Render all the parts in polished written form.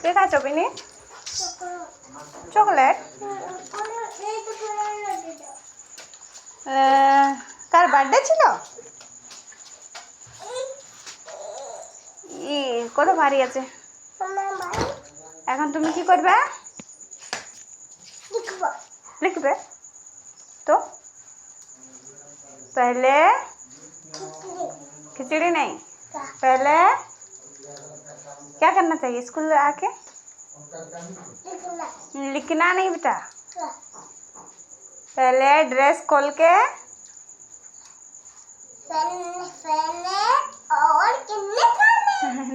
কে খাচ্ছ বিনি? চকলেট? কার বার্থডে ছিল? কত ভারী আছে। এখন তুমি কি করবে? লিখবে तो पहले खिचड़ी नहीं, पहले क्या करना चाहिए स्कूल आके? लिखना नहीं बेटा, पहले ड्रेस खोल के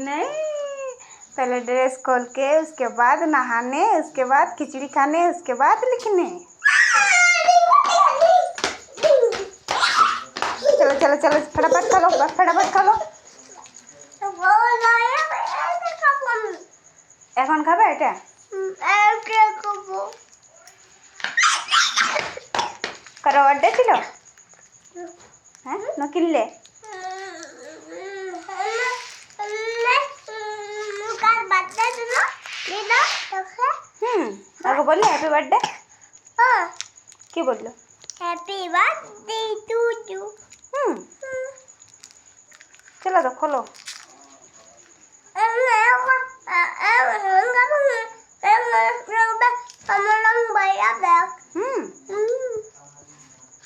नहीं, पहले ड्रेस खोल के उसके बाद नहाने, उसके बाद खिचड़ी खाने, उसके बाद लिखने। चलो चलो चलो फटाफट खा लो, फटाफट खा लो। এখন খাবে এটা? কারো বার্থডে ছিল? হ্যাঁ না কিনলে? আগে বললে হ্যাপি বার্থডে? কি বললো? Happy birthday to you. চলো তো খোলো।